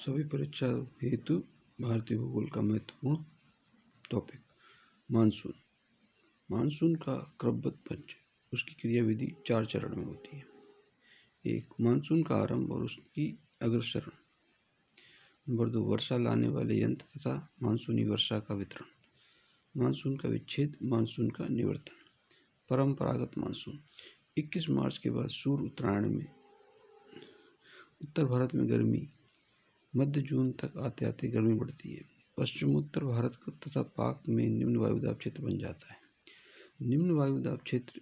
सभी परीक्षा हेतु भारतीय भूगोल का महत्वपूर्ण टॉपिक मानसून। मानसून का क्रमबद्ध पंच। उसकी क्रियाविधि 4 चरण में होती है। 1. मानसून का आरंभ और उसकी अग्रसरण। नंबर 2. वर्षा लाने वाले यंत्र तथा मानसूनी वर्षा का वितरण। मानसून का विच्छेद, मानसून का निवर्तन। परंपरागत मानसून। 21 मार्च के बाद सूर्य उत्तरायण में उत्तर भारत में गर्मी, मध्य जून तक आते आते गर्मी बढ़ती है। पश्चिमोत्तर भारत तथा पाक में निम्न वायुदाब क्षेत्र बन जाता है। निम्न वायुदाब क्षेत्र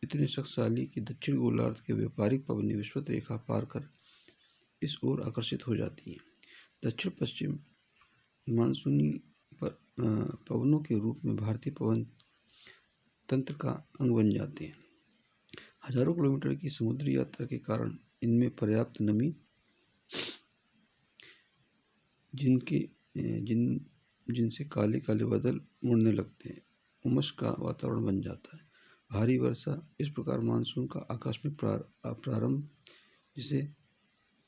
इतने शक्तिशाली कि दक्षिण गोलार्ध के व्यापारिक पवनें विषुवत रेखा पार कर इस ओर आकर्षित हो जाती हैं। दक्षिण पश्चिम मानसूनी पवनों के रूप में भारतीय पवन तंत्र का अंग बन जाते हैं। हजारों किलोमीटर की समुद्री यात्रा के कारण इनमें पर्याप्त नमी जिनसे काले काले बादल उड़ने लगते हैं, उमस का वातावरण बन जाता है। भारी वर्षा। इस प्रकार मानसून का आकस्मिक प्रारंभ, जिसे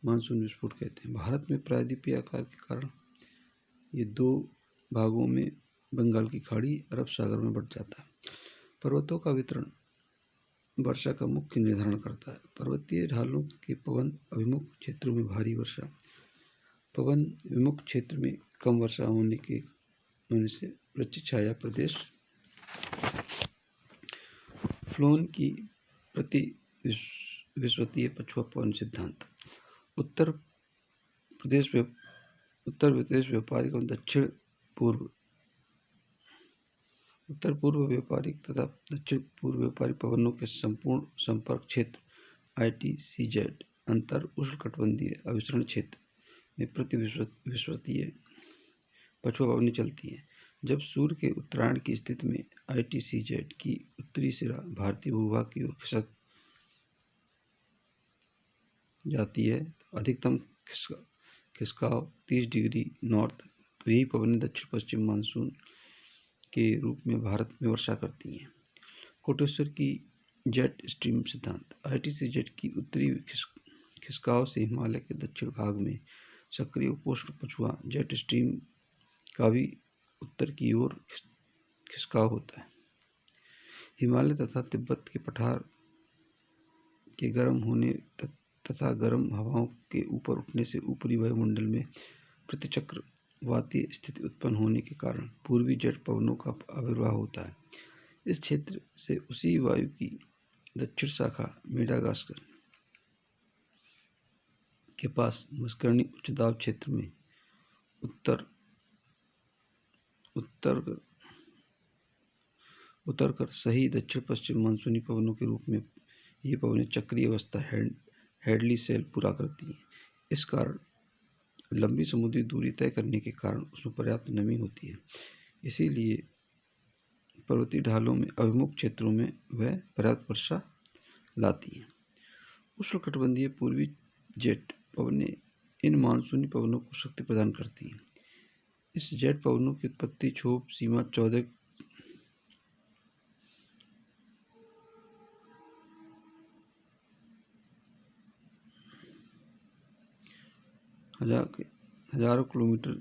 मानसून विस्फोट कहते हैं। भारत में प्रायद्वीपीय आकार के कारण ये 2 भागों में बंगाल की खाड़ी, अरब सागर में बंट जाता है। पर्वतों का वितरण वर्षा का मुख्य निर्धारण करता है। पर्वतीय ढालों के पवन अभिमुख क्षेत्रों में भारी वर्षा, पवन विमुख क्षेत्र में कम वर्षा होने से वृश्चिक छाया प्रदेश। फ्लोन की प्रति विश्वतीय पछुआ पवन सिद्धांत। उत्तर प्रदेश व्यापारिक और उत्तर पूर्व व्यापारिक तथा दक्षिण पूर्व व्यापारिक पवनों के संपूर्ण संपर्क क्षेत्र ITCZ अंतर उष्णकटिबंधीय अभिसरण क्षेत्र में प्रति विश्वतीय पछुआ पवनें चलती हैं। जब सूर्य के उत्तरायण की स्थिति में ITCZ की उत्तरी सिरा भारतीय भूभाग की ओर खिसक जाती है तो अधिकतम खिसकाव 30 डिग्री नॉर्थ, तो यही पवनें दक्षिण पश्चिम मानसून के रूप में भारत में वर्षा करती हैं। कोटेश्वर की जेट स्ट्रीम सिद्धांत। ITCZ की उत्तरी खिसकाव से हिमालय के दक्षिण भाग में सक्रिय उपोष्ण पछुआ जेट स्ट्रीम का भी उत्तर की ओर खिसकाव होता है। हिमालय तथा तिब्बत के पठार के गर्म होने तथा गर्म हवाओं के ऊपर उठने से ऊपरी वायुमंडल में प्रतिचक्रवातीय स्थिति उत्पन्न होने के कारण पूर्वी जेट पवनों का आविर्भाव होता है। इस क्षेत्र से उसी वायु की दक्षिण शाखा मेडागास्कर के पास मस्करनी उच्च दाब क्षेत्र में उतर कर सही दक्षिण पश्चिम मानसूनी पवनों के रूप में ये पवनें चक्रीय अवस्था हेडली सेल पूरा करती हैं। इस कारण लंबी समुद्री दूरी तय करने के कारण उसमें पर्याप्त नमी होती है। इसीलिए पर्वतीय ढालों में अभिमुख क्षेत्रों में वह पर्याप्त वर्षा लाती हैं। उष्णकटिबंधीय पूर्वी जेट पवनें इन मानसूनी पवनों को शक्ति प्रदान करती हैं। इस जेट पवनों की उत्पत्ति क्षोभ सीमा 14 हजारों किलोमीटर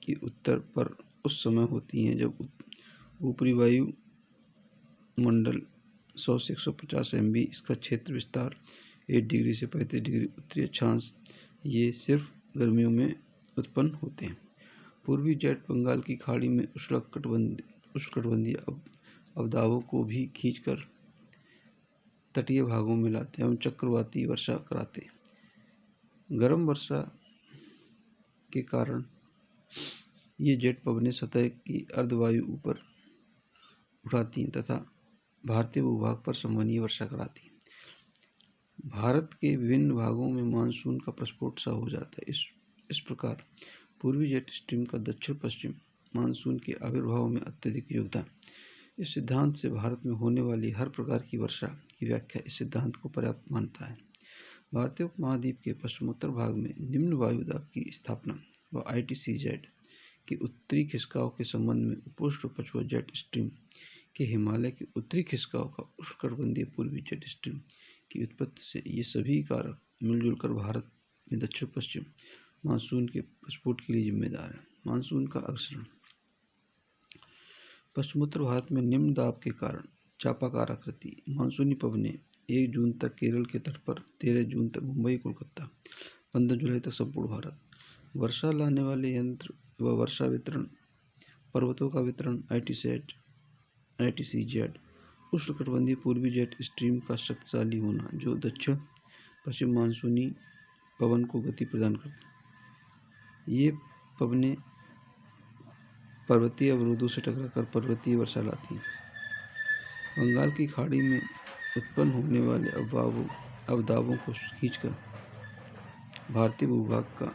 की उत्तर पर उस समय होती हैं जब ऊपरी वायु मंडल 100 से 150 MB इसका क्षेत्र विस्तार 8 डिग्री से 35 डिग्री उत्तरी अक्षांश ये सिर्फ गर्मियों में उत्पन्न होते हैं। पूर्वी जेट बंगाल की खाड़ी में उष्णकटिबंधीय अवदाबों को भी खींचकर तटीय भागों में लाते एवं चक्रवाती वर्षा कराते हैं। गर्म वर्षा के कारण ये जेट पवनें सतह की अर्धवायु ऊपर उठाती हैं तथा भारतीय भूभाग पर संवहनीय वर्षा कराती हैं। भारत के विभिन्न भागों में मानसून का प्रस्फोट सा हो जाता है। इस प्रकार पूर्वी जेट स्ट्रीम का दक्षिण पश्चिम मानसून के आविर्भाव में अत्यधिक योगदान। इस सिद्धांत से भारत में होने वाली हर प्रकार की वर्षा की व्याख्या इस सिद्धांत को पर्याप्त मानता है। भारतीय उपमहाद्वीप के पश्चिमोत्तर भाग में निम्न वायुदाब की स्थापना व ITCZ के उत्तरी खिसकाव के संबंध में उपोष्ण पछुआ जेट स्ट्रीम के हिमालय के उत्तरी खिसकाव का उष्णकटिबंधीय पूर्वी जेट स्ट्रीम की उत्पत्ति से ये सभी कारक मिलजुल कर भारत में दक्षिण पश्चिम मानसून के विस्फोट के लिए जिम्मेदार है। मानसून का अग्रसरण। पश्चिमोत्तर भारत में निम्न दाब के कारण चापाकार आकृति मानसूनी पवनें 1 जून तक केरल के तट पर, 13 जून तक मुंबई कोलकाता, 15 जुलाई तक संपूर्ण भारत। वर्षा लाने वाले यंत्र व वर्षा वितरण। पर्वतों का वितरण ITCZ। उष्णकटिबंधीय पूर्वी जेट स्ट्रीम का शक्तिशाली होना जो दक्षिण पश्चिम मानसूनी पवन को गति प्रदान करता है। ये पवनें पर्वतीय अवरोधों से टकराकर पर्वतीय वर्षा लाती हैं। बंगाल की खाड़ी में उत्पन्न होने वाले अवदाबों को खींचकर भारतीय भूभाग का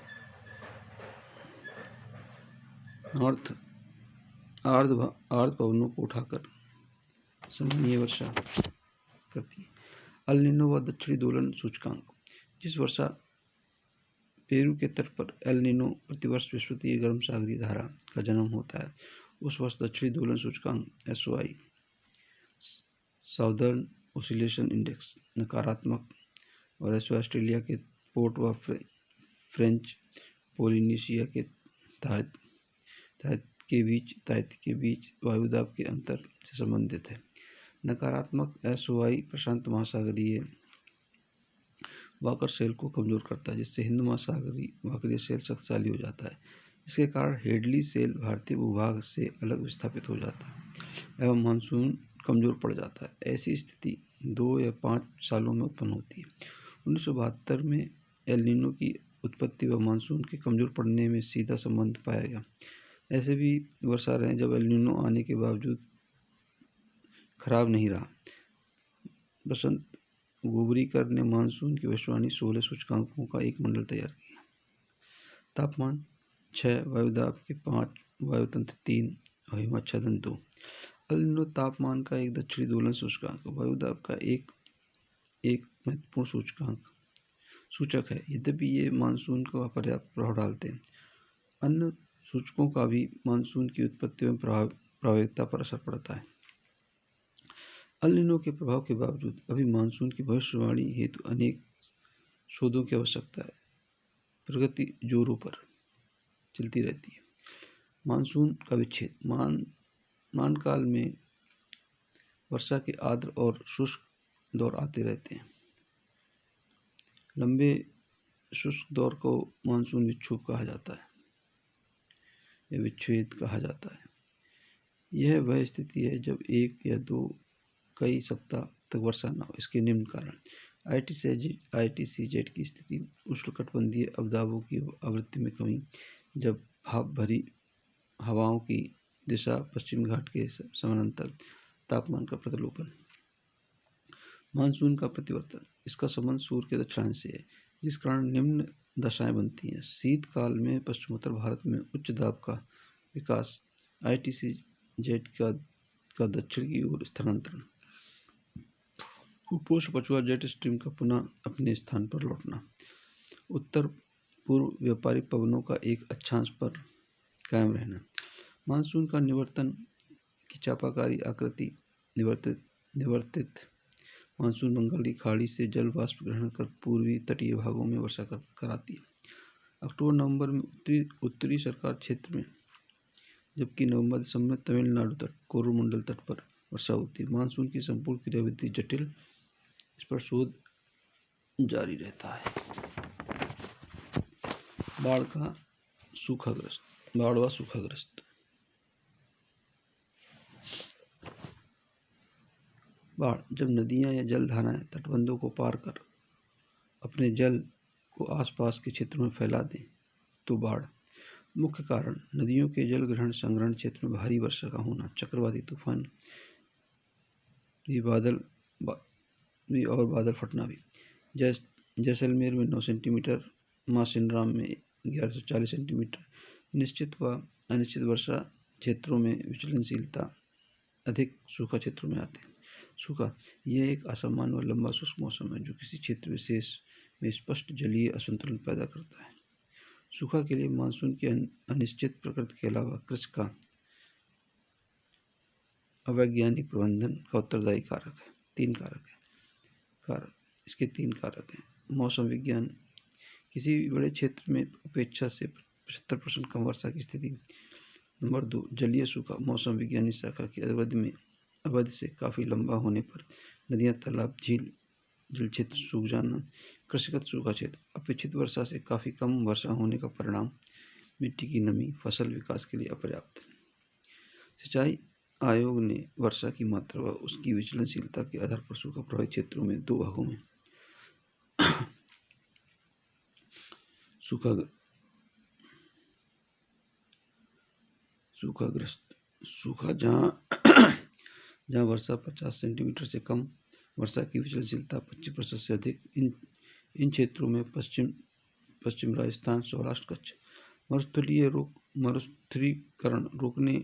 आर्द्र पवनों को उठाकर सामान्य वर्षा करती है। अल नीनो व दक्षिणी दोलन सूचकांक। जिस वर्षा पेरू के तट पर एल नीनो प्रतिवर्ष विश्वतीय गर्म सागरीय धारा का जन्म होता है, उस वर्ष दक्षिणी दोलन सूचकांक SOI साउदर्न ओसिलेशन इंडेक्स नकारात्मक और SOI ऑस्ट्रेलिया के पोर्ट व फ्रेंच पोलिनेशिया के तहत के बीच वायुदाब के अंतर से संबंधित है। नकारात्मक SOI प्रशांत महासागरीय वाकर सेल को कमजोर करता है, जिससे हिंद महासागरीय वाकरीय सेल शक्तिशाली हो जाता है। इसके कारण हेडली सेल भारतीय भूभाग से अलग विस्थापित हो जाता है एवं मानसून कमजोर पड़ जाता है। ऐसी स्थिति 2 या 5 सालों में उत्पन्न होती है। 1972 में एल नीनो की उत्पत्ति व मानसून के कमजोर पड़ने में सीधा संबंध पाया गया। ऐसे भी वर्षा रहे जब एल नीनो आने के बावजूद खराब नहीं रहा। बसंत गोबरीकर ने मानसून की भविष्यवाणी 16 सूचकांकों का एक मंडल तैयार किया। तापमान 6, वायुदाब के 5, वायुतंत्र 3 और हिमाच्छादन 2। एल नीनो तापमान का एक दक्षिणी दोलन सूचकांक, वायुदाब का एक महत्वपूर्ण सूचक है, यद्यपि ये मानसून का पर्याप्त प्रभाव डालते हैं। अन्य सूचकों का भी मानसून की उत्पत्ति में प्रभाविकता पर असर पड़ता है। एल नीनो के प्रभाव के बावजूद अभी मानसून की भविष्यवाणी हेतु अनेक शोधों की आवश्यकता है। प्रगति जोरों पर चलती रहती है। मानसून का विच्छेद। मानकाल में वर्षा के आर्द्र और शुष्क दौर आते रहते हैं। लंबे शुष्क दौर को मानसून विक्षोभ कहा जाता है या विच्छेद कहा जाता है। यह वह स्थिति है जब 1 या 2 कई सप्ताह तक वर्षा न हो। इसके निम्न कारण। ITCZ की स्थिति। उष्णकटिबंधीय अवदाबों की आवृत्ति में कमी, जब भाप भरी हवाओं की दिशा पश्चिम घाट के समानांतर, तापमान का प्रतिलोपन। मानसून का प्रतिवर्तन। इसका संबंध सूर्य के दक्षिणांश से है, जिस कारण निम्न दशाएं बनती हैं। शीतकाल में पश्चिमोत्तर भारत में उच्च दाब का विकास, ITCZ का दक्षिण की ओर स्थानांतरण, उपोष्ण पछुआ जेट स्ट्रीम का पुनः अपने स्थान पर लौटना, उत्तर पूर्व व्यापारिक पवनों का एक अक्षांश पर कायम रहना। मानसून का निवर्तन की चापाकारी आकृति। निवर्तित मानसून बंगाल की खाड़ी से जल वाष्प ग्रहण कर पूर्वी तटीय भागों में वर्षा कराती है। अक्टूबर-नवंबर में उत्तरी सरकार क्षेत्र में, जबकि नवंबर-दिसंबर में तमिलनाडु तट, कोरोमंडल तट पर वर्षा होती है। मानसून की संपूर्ण क्रियाविधि जटिल, इस पर शोध जारी रहता है। बाढ़ व सूखाग्रस्त। बाढ़। जब नदियां या जलधाराएं तटबंधों को पार कर अपने जल को आसपास के क्षेत्रों में फैला दें तो बाढ़। मुख्य कारण। नदियों के जल ग्रहण संग्रहण क्षेत्र में भारी वर्षा का होना, चक्रवाती तूफान और बादल फटना भी। जैसलमेर में 9 सेंटीमीटर, मासिनराम में 1140 सेंटीमीटर। निश्चित व अनिश्चित वर्षा क्षेत्रों में विचलनशीलता अधिक सूखा क्षेत्रों में आते हैं। सूखा। यह एक असामान्य और लंबा शुष्क मौसम है जो किसी क्षेत्र विशेष में स्पष्ट जलीय असंतुलन पैदा करता है। सूखा के लिए मानसून की अनिश्चित प्रकृति के अलावा कृषि का अवैज्ञानिक प्रबंधन का उत्तरदायी कारक है। 3 कारक इसके 3 कारक हैं। मौसम विज्ञान किसी भी बड़े क्षेत्र में अपेक्षा से 75% कम वर्षा की स्थिति। नंबर 2, जलीय सूखा। मौसम विज्ञानी शाखा की अवधि से काफ़ी लंबा होने पर नदियाँ, तालाब, झील, जल क्षेत्र सूख जाना। कृषिगत सूखा क्षेत्र। अपेक्षित वर्षा से काफ़ी कम वर्षा होने का परिणाम। मिट्टी की नमी, फसल विकास के लिए अपर्याप्त। सिंचाई आयोग ने वर्षा की मात्रा व उसकी विचलनशीलता के आधार पर सूखा प्रभावित क्षेत्रों में 2 भागों में सूखाग्रस्त। सूखा जहाँ वर्षा 50 सेंटीमीटर से कम, वर्षा की विचलनशीलता 25% से अधिक। इन क्षेत्रों में पश्चिम राजस्थान, सौराष्ट्र, कच्छ। मरुस्थलीकरण रोकने,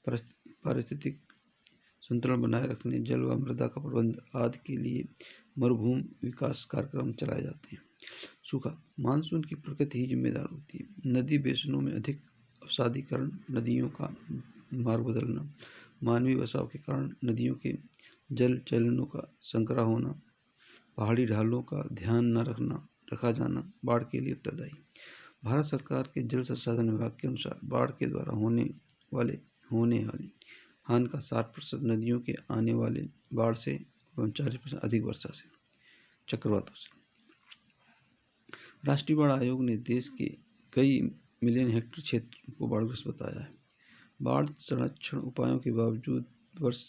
पारिस्थितिक संतुलन बनाए रखने, जल व मृदा का प्रबंध आदि के लिए मरुभूमि विकास कार्यक्रम चलाए जाते हैं। सूखा। मानसून की प्रकृति ही जिम्मेदार होती है। नदी बेसिनों में अधिक अवसादीकरण, नदियों का मार्ग बदलना, मानवीय बसाव के कारण नदियों के जल चैनलों का संकरा होना, पहाड़ी ढालों का ध्यान न रखा जाना बाढ़ के लिए उत्तरदायी। भारत सरकार के जल संसाधन विभाग के अनुसार बाढ़ के द्वारा होने वाली हानि का 60% नदियों के आने वाले बाढ़ से एवं 40% अधिक वर्षा से, चक्रवातों से। राष्ट्रीय बाढ़ आयोग ने देश के कई मिलियन हेक्टेयर क्षेत्र को बाढ़ग्रस्त बताया है। बाढ़ संरक्षण उपायों के बावजूद वर्ष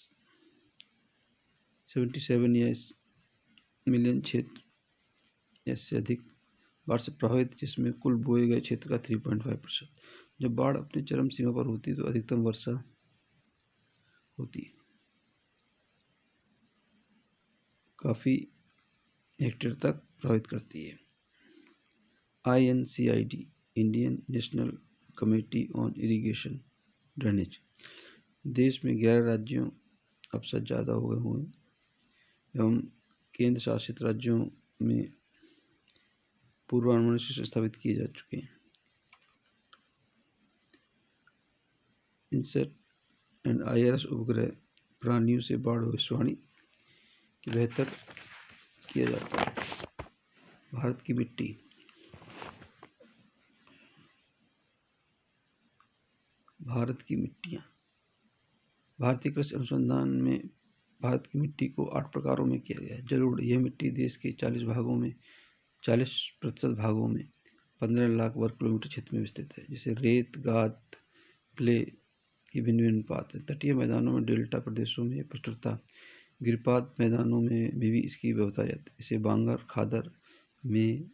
77 या मिलियन क्षेत्र या से अधिक बाढ़ से प्रभावित, जिसमें कुल बोए गए क्षेत्र का 3.5%। जब बाढ़ अपनी चरम सीमा पर होती है तो अधिकतम वर्षा होती है, काफ़ी हेक्टेयर तक प्रभावित करती है। INCID, Indian national committee on irrigation drainage. देश में 11 राज्यों अब से ज़्यादा हो गए हुए एवं केंद्र शासित राज्यों में पूर्वानुमान सिस्टम स्थापित किए जा चुके हैं। इनसेट एंड IRS उपग्रह प्राणियों से बाढ़ भविष्यवाणी की बेहतर किया जाता है। भारत की मिट्टी। भारत की मिट्टियाँ। भारतीय कृषि अनुसंधान में भारत की मिट्टी को 8 प्रकारों में किया गया है। जलोढ़। यह मिट्टी देश के 40% भागों में 15 लाख वर्ग किलोमीटर क्षेत्र में विस्तृत है, जिसे रेत, गाद, क्ले की भिन्न अनुपात है। तटीय मैदानों में, डेल्टा प्रदेशों में प्रचुरता, गिरिपाद मैदानों में भी इसकी व्यवस्था जाती है। इसे बांगर, खादर में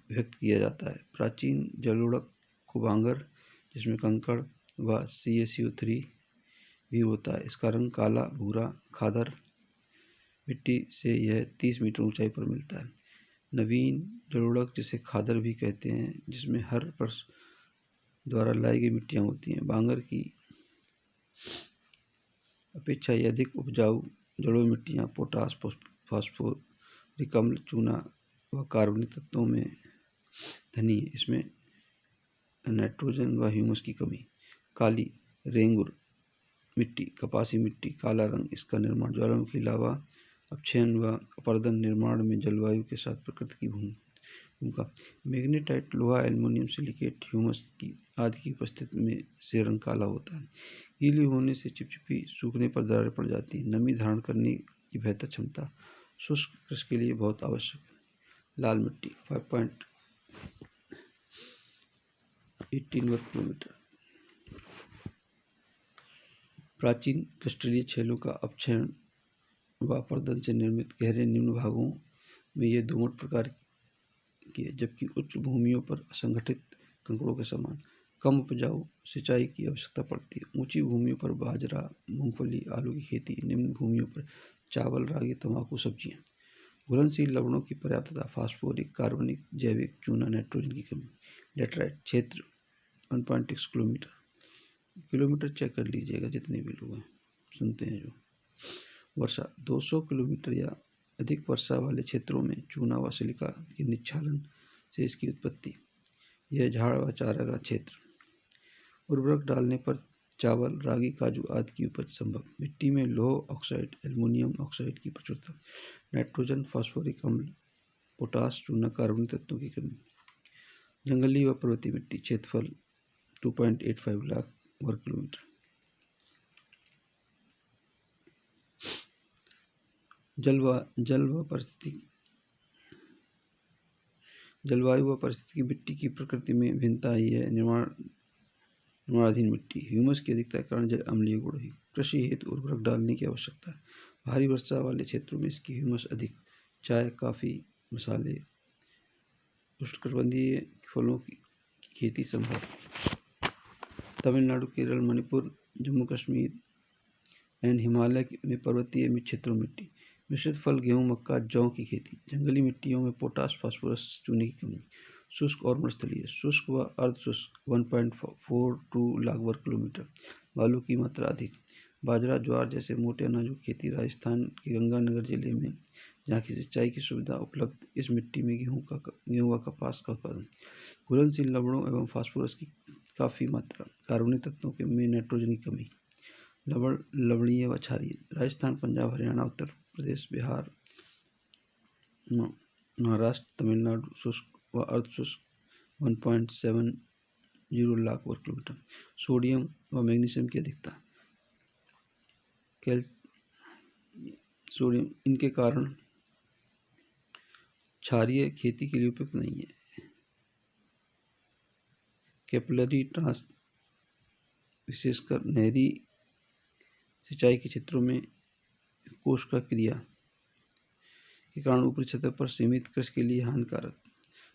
व्यक्त किया जाता है। प्राचीन जलोढ़क को बांगर, जिसमें कंकड़ व CaCO3 भी होता है। इसका रंग काला भूरा। खादर मिट्टी से यह 30 मीटर ऊंचाई पर मिलता है। नवीन जलोढ़क, जिसे खादर भी कहते हैं, जिसमें हर वर्ष द्वारा लाई गई मिट्टियाँ होती हैं। बांगर की अपेक्षा ये अधिक उपजाऊ जलोढ़ मिट्टियाँ पोटास, फास्फोरिक अम्ल, चूना व कार्बनिक तत्वों में धनी है। इसमें नाइट्रोजन व ह्यूमस की कमी। काली रेंगुर मिट्टी, कपासी मिट्टी, काला रंग। इसका निर्माण ज्वालामुखी लावा अपक्षयन व अपरदन निर्माण में जलवायु के साथ प्रकृति की भूमिका। मैग्नेटाइट लोहा, एल्युमिनियम, सिलिकेट, ह्यूमस की आदि की उपस्थिति में से रंग काला होता है। गीली होने से चिपचिपी, सूखने पर दरारें पड़ जाती हैं। नमी धारण करने की बेहतर क्षमता शुष्क कृषि के लिए बहुत आवश्यक है। लाल मिट्टी 5.18 वर्ग किलोमीटर। प्राचीन क्रिस्टलीय छेलों का अपक्षयन व अपरदन से निर्मित गहरे निम्न भागों में ये दोमट प्रकार की है, जबकि उच्च भूमियों पर असंगठित कंकड़ों के समान। कम उपजाऊ, सिंचाई की आवश्यकता पड़ती है। ऊंची भूमियों पर बाजरा, मूंगफली, आलू की खेती। निम्न भूमियों पर चावल, रागी, तंबाकू, सब्जियां। घुलनशील लवणों की पर्याप्तता। फास्फोरिक, कार्बनिक, जैविक, चूना, नाइट्रोजन की कमी। लेटराइट क्षेत्र 1.6 किलोमीटर चेक कर लीजिएगा, जितने भी लोग हैं सुनते हैं जो। वर्षा 200 किलोमीटर या अधिक वर्षा वाले क्षेत्रों में चूना व सिलिका के निक्षालन से इसकी उत्पत्ति। यह झाड़ व चारा का क्षेत्र। उर्वरक डालने पर चावल, रागी, काजू आदि की उपज संभव। मिट्टी में लौह ऑक्साइड, एल्युमिनियम ऑक्साइड की प्रचुरता। नाइट्रोजन, फास्फोरिक अम्ल, पोटास, चूना, कार्बनिक तत्वों की कमी। जंगली व पर्वतीय मिट्टी, क्षेत्रफल 2.85 लाख वर्ग किलोमीटर। जलवायु व परिस्थिति की मिट्टी की प्रकृति में भिन्नता ही है। निर्माणाधीन मिट्टी, ह्यूमस की अधिकता के कारण जल अम्लीय गुण है। कृषि हेतु उर्वरक डालने की आवश्यकता है। भारी वर्षा वाले क्षेत्रों में इसकी ह्यूमस अधिक। चाय, कॉफी, मसाले, उष्णकटिबंधीय फलों की खेती संभव। तमिलनाडु, केरल, मणिपुर, जम्मू कश्मीर एंड हिमालय में पर्वतीय क्षेत्रों में मिट्टी। मिश्रित फल, गेहूं, मक्का, जौ की खेती। जंगली मिट्टियों में पोटाश, फास्फोरस, चूने की कमी। शुष्क और मरुस्थलीय, शुष्क व अर्धशुष्क 1.42 लाख वर्ग किलोमीटर। बालू की मात्रा अधिक। बाजरा, ज्वार जैसे मोटे अनाजों की खेती। राजस्थान के गंगानगर जिले में, जहाँ की सिंचाई की सुविधा उपलब्ध, इस मिट्टी में गेहूं व कपास का उत्पादन। घुलनशील लवणों एवं फास्फोरस की काफ़ी मात्रा। कार्बनिक तत्वों के में नाइट्रोजन की कमी। लवणीय व क्षारीय, राजस्थान, पंजाब, हरियाणा, उत्तर प्रदेश, बिहार, महाराष्ट्र, तमिलनाडु। शुष्क व अर्धशुष्क 1.70 लाख वर्ग किलोमीटर। सोडियम व मैग्नीशियम की अधिकता। सोडियम इनके कारण क्षारीय खेती के लिए उपयुक्त नहीं है। कैपिलरी ट्रांस, विशेषकर नहरी सिंचाई के क्षेत्रों में कोशिका क्रिया के कारण ऊपरी सतह पर सीमित, कृषि के लिए हानिकारक।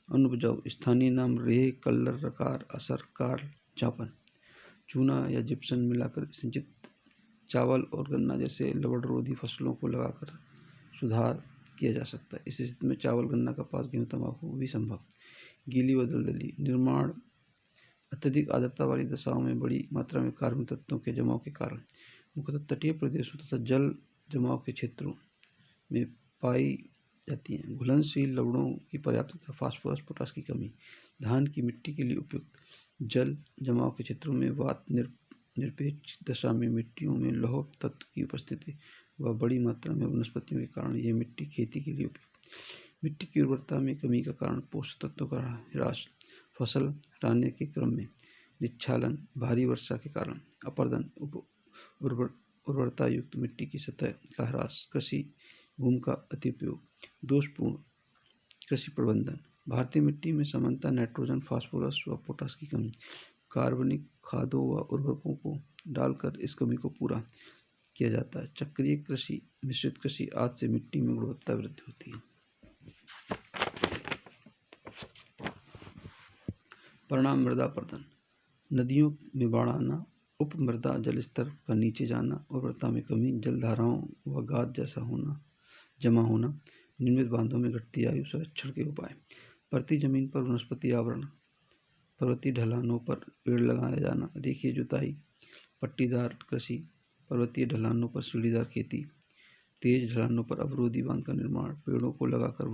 अनुपजाऊ, स्थानीय नाम रेह, कल्लर, रकार, असर, कार्ल, चापन। चूना या जिप्सम मिलाकर सिंचित चावल और गन्ना जैसे लवणरोधी फसलों को लगाकर सुधार किया जा सकता है। इस स्थिति में चावल, गन्ना, कपास, गेहूं, तंबाकू भी संभव। गीली व दलदली निर्माण, अत्यधिक आर्द्रता वाली दशाओं में बड़ी मात्रा में कार्बन तत्वों के जमाव के कारण, मुख्यतः तटीय प्रदेशों तथा जल जमाव के क्षेत्रों में पाई जाती हैं। घुलनशील लवणों की पर्याप्तता, फास्फोरस, पोटाश की कमी। धान की मिट्टी के लिए उपयुक्त, जल जमाव के क्षेत्रों में वात निरपेक्ष दशा में मिट्टियों में लौह तत्व की उपस्थिति व बड़ी मात्रा में वनस्पतियों के कारण यह मिट्टी खेती के लिए उपयुक्त। मिट्टी की उर्वरता में कमी का कारण पोषक तत्वों का ह्रास, फसल हटाने के क्रम में निच्छालन, भारी वर्षा के कारण अपर्दन, उर्वरता युक्त मिट्टी की सतह का ह्रास, कृषि भूमि का अतिउपयोग। दोषपूर्ण कृषि प्रबंधन, भारतीय मिट्टी में सामान्यतः नाइट्रोजन, फास्फोरस व पोटाश की कमी। कार्बनिक खादों व उर्वरकों को डालकर इस कमी को पूरा किया जाता है। चक्रीय कृषि, मिश्रित कृषि आदि से मिट्टी में गुणवत्ता वृद्धि होती है। परिणाम, मृदा अपरदन, नदियों में बाढ़ आना, उपमृदा जल स्तर का नीचे जाना, उर्वरता में कमी, जलधाराओं व गाद जैसा जमा होना, निर्मित बांधों में घटती आयु। संरक्षण के उपाय, परती जमीन पर वनस्पति आवरण, पर्वतीय ढलानों पर पेड़ लगाया जाना, रेखीय जुताई, पट्टीदार कृषि, पर्वतीय ढलानों पर सीढ़ीदार खेती, तेज ढलानों पर अवरोधी बांध का निर्माण, पेड़ों को लगाकर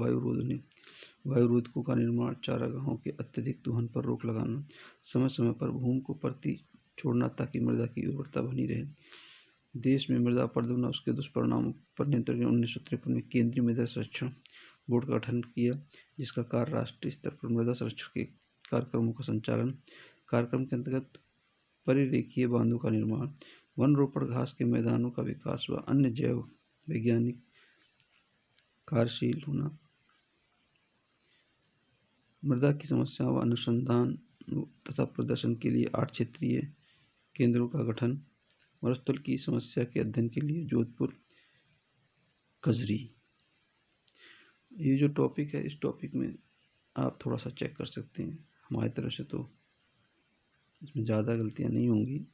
वायुरोधकों का निर्माण, चारागाहों के अत्यधिक दोहन पर रोक लगाना, समय समय पर भूमि को परती छोड़ना ताकि मृदा की उर्वरता बनी रहे। देश में मृदा अपरदन और उसके दुष्परिणामों पर नियंत्रण के 1953 में केंद्रीय मृदा संरक्षण बोर्ड का गठन किया, जिसका कार्य राष्ट्रीय स्तर पर मृदा संरक्षण के कार्यक्रमों का संचालन। कार्यक्रम के अंतर्गत परिरेखीय बांधों का निर्माण, वन रोपण, घास के मैदानों का विकास व अन्य जैव वैज्ञानिक कार्यशील होना। मृदा की समस्याओं व अनुसंधान तथा प्रदर्शन के लिए 8 क्षेत्रीय केंद्रों का गठन। मरुस्थल की समस्या के अध्ययन के लिए जोधपुर, कजरी। ये जो टॉपिक है, इस टॉपिक में आप थोड़ा सा चेक कर सकते हैं। हमारी तरफ से तो इसमें ज़्यादा गलतियाँ नहीं होंगी,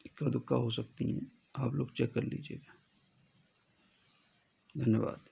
इक्का दुक्का हो सकती हैं, आप लोग चेक कर लीजिएगा। धन्यवाद।